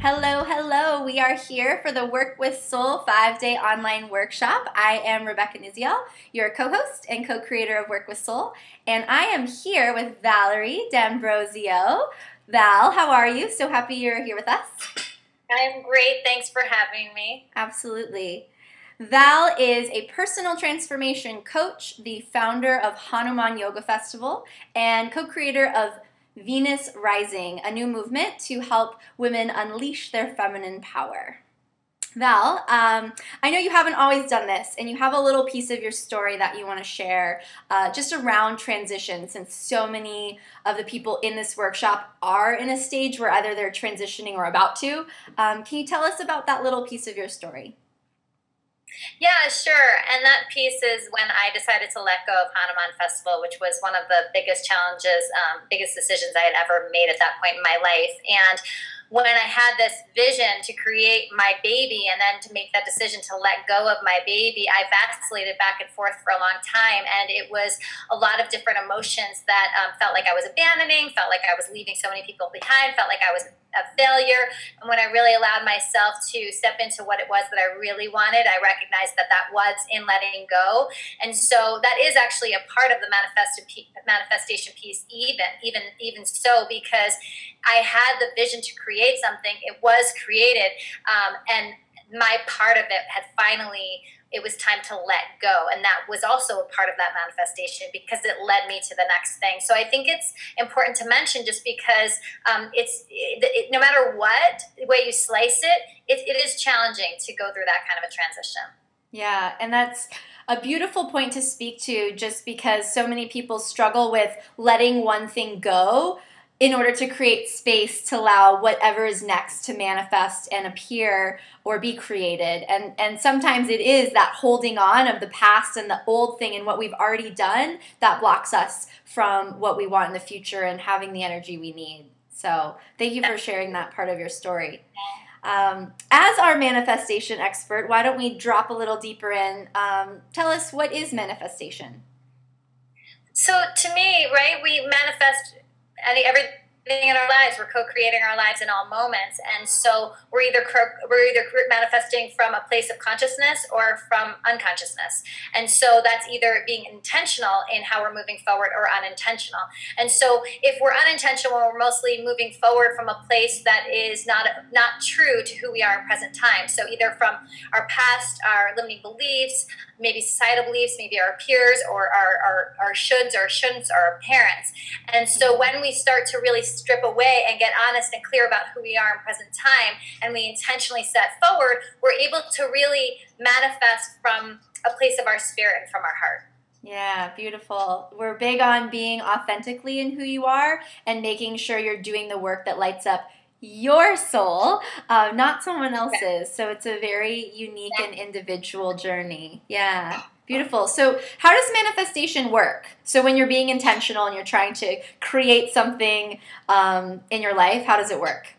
Hello, hello. We are here for the Work with Soul 5-day online workshop. I am Rebecca Niziel, your co-host and co-creator of Work with Soul, and I am here with Valerie D'Ambrosio. Val, how are you? So happy you're here with us. I'm great. Thanks for having me. Absolutely. Val is a personal transformation coach, the founder of Hanuman Yoga Festival, and co-creator of Venus Rising, a new movement to help women unleash their feminine power. Val, I know you haven't always done this, and you have a little piece of your story that you want to share just around transition, since so many of the people in this workshop are in a stage where either they're transitioning or about to. Can you tell us about that little piece of your story? Yeah, sure. And that piece is when I decided to let go of Hanuman Festival, which was one of the biggest challenges, biggest decisions I had ever made at that point in my life. And when I had this vision to create my baby and then to make that decision to let go of my baby, I vacillated back and forth for a long time. And it was a lot of different emotions that felt like I was abandoning, felt like I was leaving so many people behind, felt like I was a failure. And when I really allowed myself to step into what it was that I really wanted, I recognized that that was in letting go. And so that is actually a part of the manifestation piece, even so, because I had the vision to create something. It was created, and my part of it had finally, it was time to let go. And that was also a part of that manifestation because it led me to the next thing. So I think it's important to mention, just because no matter what way you slice it, it is challenging to go through that kind of a transition. Yeah, and that's a beautiful point to speak to, just because so many people struggle with letting one thing go in order to create space to allow whatever is next to manifest and appear or be created. And sometimes it is that holding on of the past and the old thing and what we've already done that blocks us from what we want in the future and having the energy we need. So thank you for sharing that part of your story. As our manifestation expert, why don't we drop a little deeper in? Tell us, what is manifestation? So to me, right, we manifest everything in our lives. We're co-creating our lives in all moments, and so we're either manifesting from a place of consciousness or from unconsciousness. And so that's either being intentional in how we're moving forward or unintentional. And so if we're unintentional, we're mostly moving forward from a place that is not true to who we are in present time. So either from our past, our limiting beliefs, maybe societal beliefs, maybe our peers, or our shoulds or shouldn'ts, or our parents. And so when we start to really strip away and get honest and clear about who we are in present time, and we intentionally set forward, we're able to really manifest from a place of our spirit and from our heart. Yeah, beautiful. We're big on being authentically in who you are and making sure you're doing the work that lights up your soul, not someone else's. So it's a very unique and individual journey. Yeah, beautiful. So how does manifestation work? So when you're being intentional and you're trying to create something in your life, how does it work?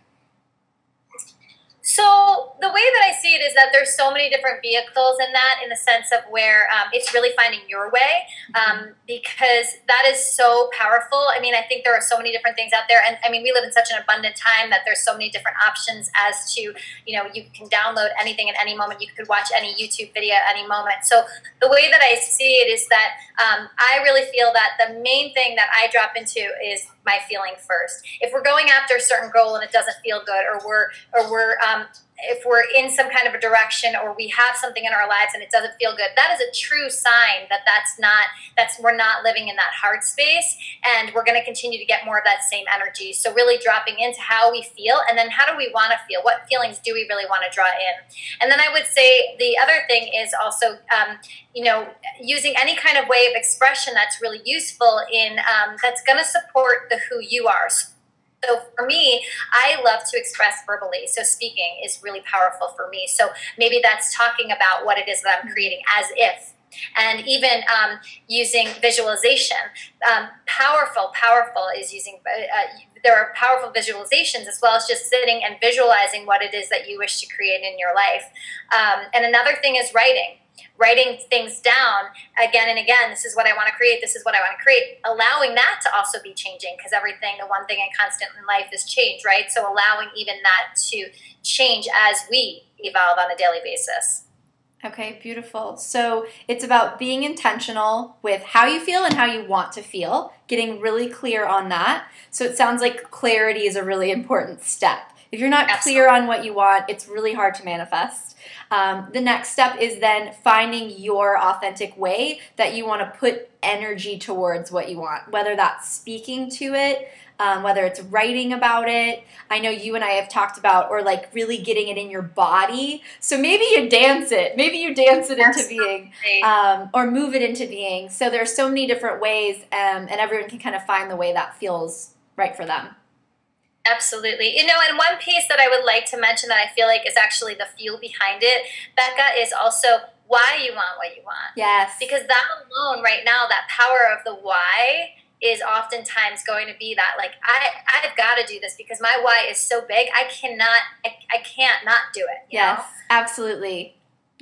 So the way that I see it is that there's so many different vehicles in that, in the sense of where it's really finding your way, because that is so powerful. I mean, I think there are so many different things out there, and I mean, we live in such an abundant time that there's so many different options as to, you know, you can download anything at any moment. You could watch any YouTube video at any moment. So the way that I see it is that I really feel that the main thing that I drop into is my feeling first. If we're going after a certain goal and it doesn't feel good, or if we're in some kind of a direction, or we have something in our lives and it doesn't feel good, that is a true sign that we're not living in that heart space, and we're going to continue to get more of that same energy. So really dropping into how we feel, and then how do we want to feel? What feelings do we really want to draw in? And then I would say the other thing is also, using any kind of way of expression that's really useful that's going to support the who you are. So for me, I love to express verbally. So speaking is really powerful for me. So maybe that's talking about what it is that I'm creating as if And even using visualization. Powerful is using, there are powerful visualizations as well as just sitting and visualizing what it is that you wish to create in your life. And another thing is writing things down again and again. This is what I want to create. This is what I want to create. Allowing that to also be changing, because everything, the one thing and constant in life is change, right? So allowing even that to change as we evolve on a daily basis. Okay, beautiful. So it's about being intentional with how you feel and how you want to feel, getting really clear on that. So it sounds like clarity is a really important step. If you're not clear on what you want, it's really hard to manifest. The next step is then finding your authentic way that you want to put energy towards what you want, whether that's speaking to it, whether it's writing about it. I know you and I have talked about, or like really getting it in your body. So maybe you dance it. Maybe you dance it into being, or move it into being. So there's so many different ways, and everyone can kind of find the way that feels right for them. Absolutely. You know, and one piece that I would like to mention that I feel like is actually the fuel behind it, Becca, is also why you want what you want. Yes. Because that alone right now, that power of the why is oftentimes going to be that, like, I've got to do this because my why is so big, I can't not do it. You know? Absolutely.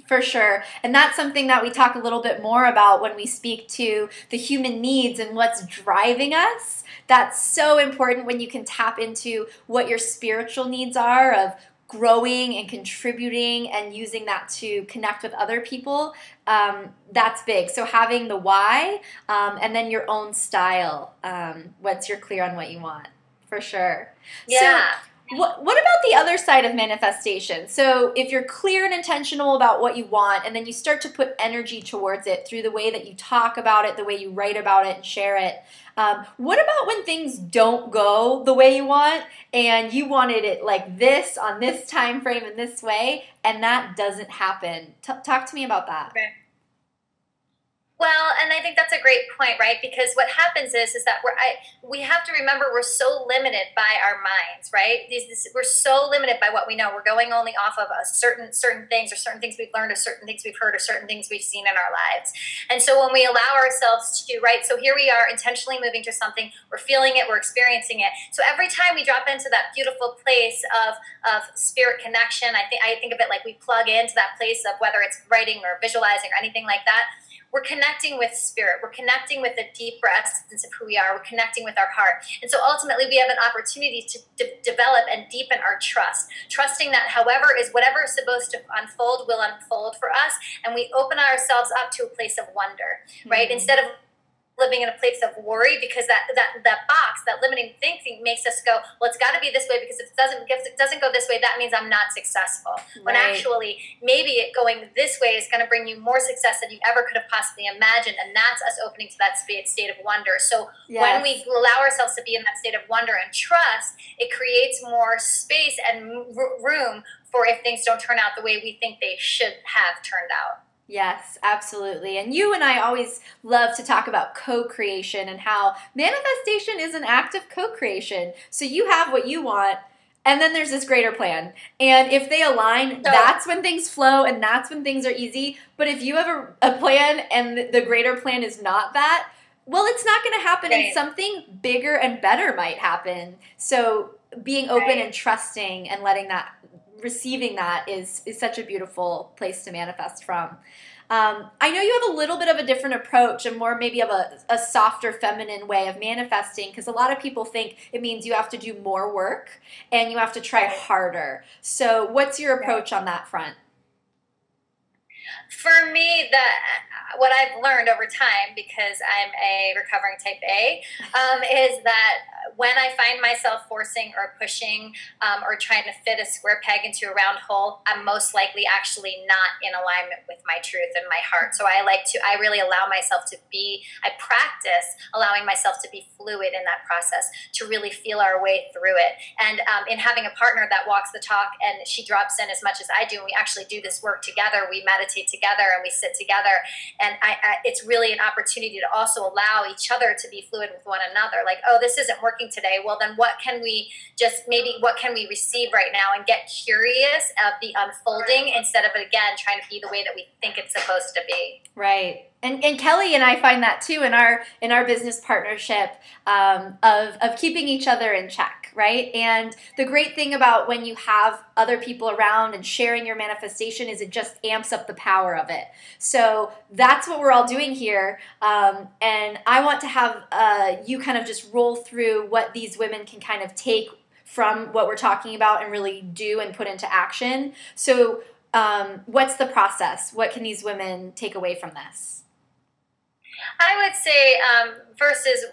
For sure. And that's something that we talk a little bit more about when we speak to the human needs and what's driving us. That's so important when you can tap into what your spiritual needs are of growing and contributing and using that to connect with other people. That's big. So having the why, and then your own style, once you're clear on what you want, for sure. Yeah. So, what about the other side of manifestation? So if you're clear and intentional about what you want, and then you start to put energy towards it through the way that you talk about it, the way you write about it and share it, what about when things don't go the way you want, and you wanted it like this, on this time frame, in this way, and that doesn't happen? Talk to me about that. Okay. Well, and I think that's a great point, right? Because what happens is that we have to remember we're so limited by our minds, right? We're so limited by what we know. We're going only off of certain things, or certain things we've learned, or certain things we've heard, or certain things we've seen in our lives. And so when we allow ourselves to, right? So here we are intentionally moving to something. We're feeling it. We're experiencing it. So every time we drop into that beautiful place of spirit connection, I think of it like we plug into that place of whether it's writing or visualizing or anything like that. We're connecting with spirit. We're connecting with the deeper essence of who we are. We're connecting with our heart. And so ultimately we have an opportunity to develop and deepen our trust, trusting that whatever is supposed to unfold will unfold for us. And we open ourselves up to a place of wonder, right? Instead of living in a place of worry, because that box, that limiting thinking makes us go, well, it's got to be this way, because if it doesn't go this way, that means I'm not successful. Right. When actually, maybe it going this way is going to bring you more success than you ever could have possibly imagined, and that's us opening to that state of wonder. So when we allow ourselves to be in that state of wonder and trust, it creates more space and room for if things don't turn out the way we think they should have turned out. Yes, absolutely. And you and I always love to talk about co-creation and how manifestation is an act of co-creation. So you have what you want, and then there's this greater plan. And if they align, that's when things flow, and that's when things are easy. But if you have a plan and the greater plan is not that, well, it's not going to happen, and something bigger and better might happen. So being open and trusting and receiving that is such a beautiful place to manifest from. I know you have a little bit of a different approach, and more maybe of a softer feminine way of manifesting, because a lot of people think it means you have to do more work and you have to try harder. So what's your approach on that front? For me, what I've learned over time, because I'm a recovering type A, is that when I find myself forcing or pushing or trying to fit a square peg into a round hole, I'm most likely actually not in alignment with my truth and my heart. So I really allow myself to I practice allowing myself to be fluid in that process, to really feel our way through it. And in having a partner that walks the talk, and she drops in as much as I do, and we actually do this work together, we meditate meditate together and we sit together. And it's really an opportunity to also allow each other to be fluid with one another. Like, oh, this isn't working today. Well, then what can we receive right now, and get curious of the unfolding instead of, again, trying to be the way that we think it's supposed to be. Right. And Kelly and I find that too in our business partnership, of keeping each other in check, right? And the great thing about when you have other people around and sharing your manifestation is it just amps up the power of it. So that's what we're all doing here. And I want to have you kind of just roll through what these women can kind of take from what we're talking about and really do and put into action. So what's the process? What can these women take away from this? I would say first is,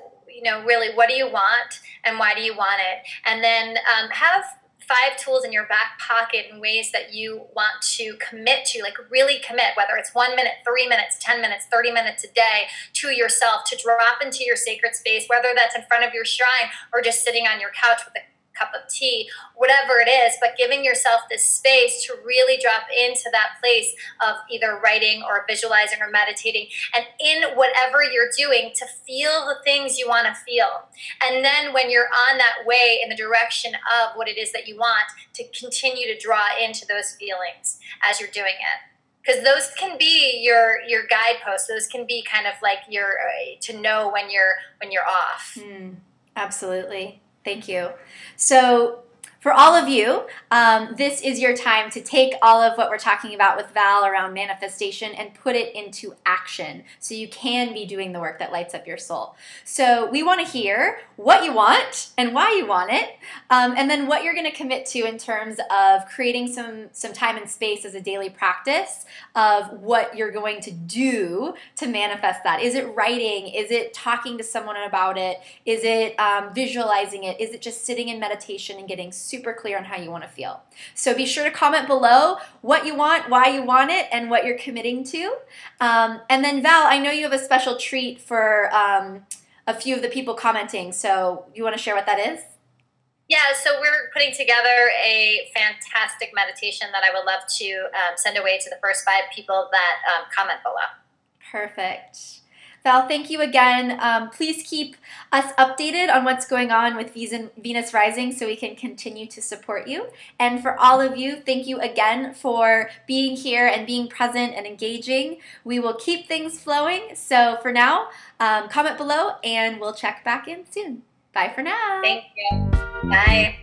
really, what do you want and why do you want it? And then have 5 tools in your back pocket in ways that you want to commit to, like really commit, whether it's 1 minute, 3 minutes, 10 minutes, 30 minutes a day, to yourself, to drop into your sacred space, whether that's in front of your shrine or just sitting on your couch with a cup of tea, whatever it is, but giving yourself this space to really drop into that place of either writing or visualizing or meditating, and in whatever you're doing, to feel the things you want to feel. And then when you're on that way in the direction of what it is that you want, to continue to draw into those feelings as you're doing it. Because those can be your guideposts. Those can be kind of like your to know when you're off. Absolutely. Thank you. So for all of you, this is your time to take all of what we're talking about with Val around manifestation and put it into action so you can be doing the work that lights up your soul. So we want to hear what you want and why you want it, and then what you're going to commit to in terms of creating some time and space as a daily practice of what you're going to do to manifest that. Is it writing? Is it talking to someone about it? Is it visualizing it? Is it just sitting in meditation and getting super clear on how you want to feel? So be sure to comment below what you want, why you want it, and what you're committing to. And then Val, I know you have a special treat for a few of the people commenting. So you want to share what that is? Yeah, so we're putting together a fantastic meditation that I would love to send away to the first 5 people that comment below. Perfect. Val, thank you again. Please keep us updated on what's going on with Venus Rising so we can continue to support you. And for all of you, thank you again for being here and being present and engaging. We will keep things flowing. So for now, comment below and we'll check back in soon. Bye for now. Thank you. Bye.